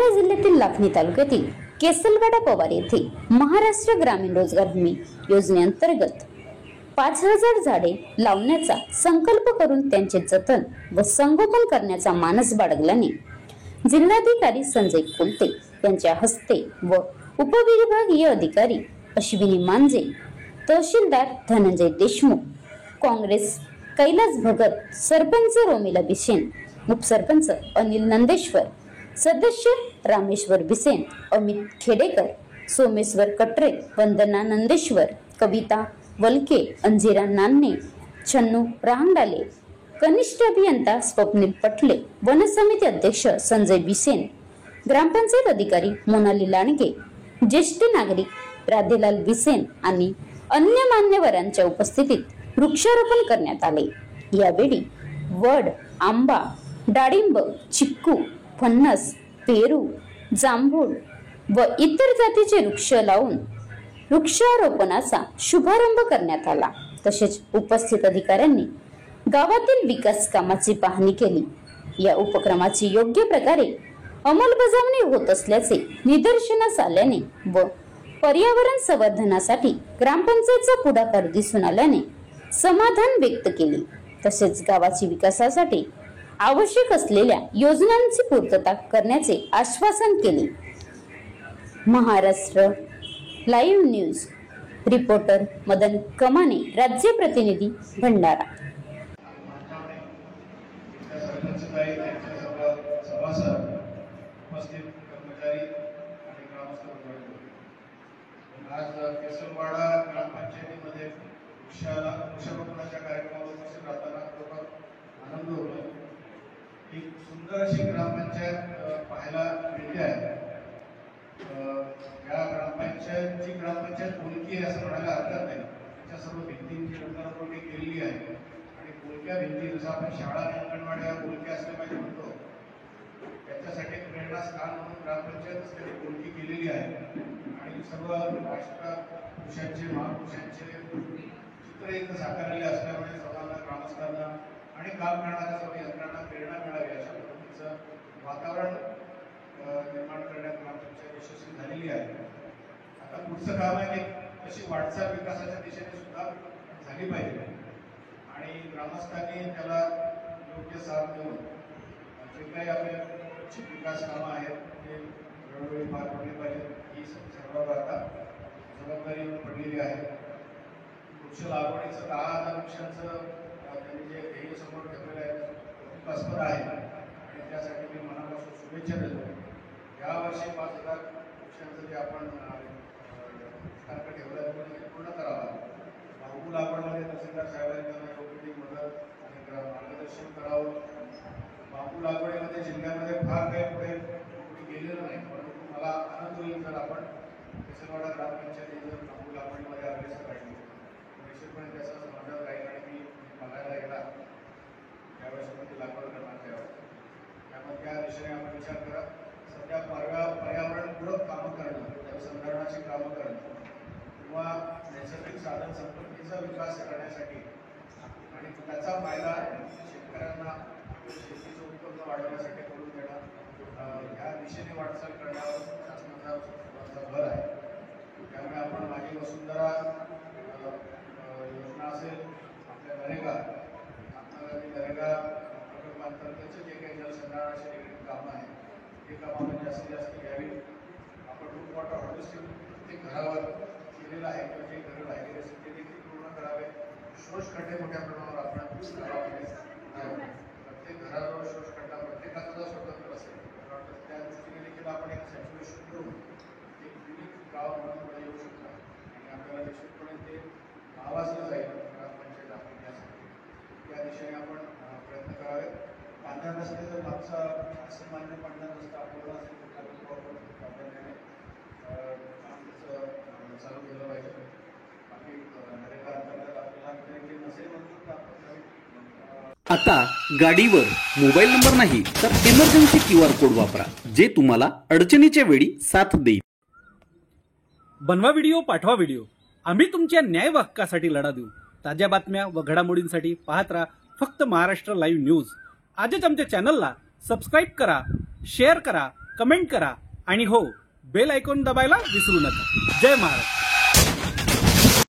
भंडारा जिल्ह्यातील लाखनी तालुक्यातील केसलवाडा पवार येथे महाराष्ट्र ग्रामीण रोजगार हमी योजनेअंतर्गत 5000 झाडे लावण्याचा संकल्प करून त्यांचे जतन व संगोपन करण्याचा मानस बाळगल्याने जिल्हाधिकारी संजय कोलते यांच्या हस्ते व उपविभागीय अधिकारी अश्विनी मांजे, तहसीलदार धनंजय देशमुख, काँग्रेस कैलास भगत, सरपंच रोमिला बिसेन, उपसरपंच अनिल नंदेश्वर, सदस्य रामेश्वर बिसेन, अमित खेडेकर, सोमेश्वर कटरे, वंदना नंदेश्वर, कविता वलके, अंजिरा नान्ने, छन्नू राहंडाले, कनिष्ठ अभियंता स्वप्नील पटले, वनसमिती अध्यक्ष संजय बिसेन, ग्रामपंचायत अधिकारी मोनाली लांडगे, ज्येष्ठ नागरिक राधेलाल बिसेन आणि अन्य मान्यवरांच्या उपस्थितीत वृक्षारोपण करण्यात आले। यावेळी वड, आंबा, डाळिंब, चिक्कू, फणस, पेरू, जांभूळ व इतर जातीचे वृक्ष लावून वृक्षारोपणाचा शुभारंभ करण्यात आला। तसेच उपस्थित अधिकाऱ्यांनी गावातील विकास कामाची पाहणी केली। या उपक्रमाची योग्य प्रकारे अंमलबजावणी होत असल्याचे निदर्शनास आल्याने व पर्यावरण संवर्धनासाठी ग्रामपंचायतचा पुढाकार दिसून आल्याने समाधान व्यक्त केले। तसेच गावाची विकासासाठी आवश्यक असलेल्या योजनांची पूर्तता करण्याचे आश्वासन केले। Maharashtra live news reporter Madan कमाने, राज्य प्रतिनिधी भंडारा। आज केसलवाडा ग्रामपंचायतीमध्ये वृक्षारोपणाच्या कार्यक्रमाला उपस्थित राहताना आनंद होतो। एक सुंदर अशी ग्रामपंचायत पाहायला मिळते आहे। या ग्रामपंचायत बोलकी आहे असं म्हणायला हरकत नाही। त्याच्या सर्व भिंतींची रंगरंगोटी केलेली आहे आणि बोलक्या भिंती, जसं आपण शाळा आणि अंगणवाड्या बोलक्या असल्या पाहिजे म्हणतो, त्याच्यासाठी प्रेरणास्थान म्हणून ग्रामपंचायत त्याची बोलकी केलेली आहे आणि सर्व राष्ट्रपुरुषांचे, महापुरुषांचे चित्र इथं साकारलेले असल्यामुळे सर्वांना, ग्रामस्थांना आणि काम करणाऱ्या सर्व यंत्रणांना प्रेरणा मिळावी अशा पद्धतीचं वातावरण निर्माण करण्यात ग्रामपंचायत यशस्वी झालेली आहे। आता पुढचं काम आहे की तशी वाटचाल विकासाच्या दिशेने सुद्धा झाली पाहिजे आणि ग्रामस्थांनी त्याला योग्य साथ देऊन जे काही आपले विकास कामं आहेत ते वेळोवेळी पार पडली पाहिजे ही सर्वांवर आता जबाबदारी पडलेली आहे। वृक्ष लागवडीचं 10,000 वृक्षांचं त्यांनी जे ध्येय समोर ठेवलेलं आहे खूप अस्पद आहे आणि त्यासाठी मी मनापासून शुभेच्छा देतो। यावर्षी 5,000 वृक्षांचं जे आपण टार्गेट ठेवलं आहे ते पूर्ण करावा। बांबू लागवडमध्ये तहसीलदार साहेबांनी त्यांना योग्य ती मदत आणि मार्गदर्शन करावं। बांबू लागवडीमध्ये जिल्ह्यामध्ये फार काही पुढे गेलेलं नाही, परंतु मला आनंद होईल जर आपण केसलवाडा ग्रामपंचायती जर बांबू लागवडीमध्ये अग्रेसर राहिली, निश्चितपणे त्याचा समाधान राहील आणि मी बघायला गेला त्यावेळेस आपण ती लागवड करणार त्यावेळेस त्यामुळे त्या दिशेने आपण विचार करा। सध्या पर्यावरणपूरक कामं करणं, जलसंधारणाची कामं करणं किंवा नैसर्गिक साधन संपत्तीचा विकास करण्यासाठी आणि त्याचा फायदा शेतकऱ्यांना शेतीचं उत्पन्न वाढवण्यासाठी करून देणं, ह्या दिशेने वाटचाल करण्यावर शासनाचा भर आहे। त्यामुळे आपण माझी वसुंधरा योजना असेल, आपल्या नरेगा, महात्मा गांधी नरेगा प्रकल्पांतर्गतचे जे काही जलसंधारणाचे निगडीत कामं आहेत ते कामं आपण जास्तीत जास्त घ्यावी। आपण रूट वॉटर हार्वेस्टिंग प्रत्येक घरावर केलेलं आहे किंवा जे घरं राहिलेले असेल ते देखील पूर्ण करावे। शोष खड्डे मोठ्या प्रमाणावर आपण प्रत्येक घराजवळ शोष खड्डा प्रत्येकाचा स्वतंत्र असेल त्या दृष्टीने देखील आपण एक सॅच्युरेशन करून एक युनिक गाव म्हणून येऊ शकतो आणि आपल्याला निश्चितपणे ते आवाजलं जाईल ग्रामपंचायत आपण त्यासाठी त्या दिशेने आपण प्रयत्न करावे। पांढऱ्या रस्ते जर मागचा असं मान्य पांढरा रस्ता आपल्याला असेल तर आपण प्राधान्याने काम त्याचं चालू केलं पाहिजे। बाकी नरेगा अंतर्गत आपल्याला जे नसेल म्हणतो तर आपण आता गाडीवर मोबाईल नंबर नाही तर इमर्जन्सी QR कोड वापरा, जे तुम्हाला अडचणीच्या वेळी साथ देईल। बनवा व्हिडिओ, पाठवा व्हिडिओ, आम्ही तुमच्या न्याय व हक्कासाठी लढा देऊ। ताज्या बातम्या व घडामोडींसाठी पाहत राहा फक्त महाराष्ट्र लाईव्ह न्यूज। आजच आमच्या चॅनलला सबस्क्राईब करा, शेअर करा कमेंट करा आणि हो, बेल आयकॉन दबायला विसरू नका. जय महाराष्ट्र.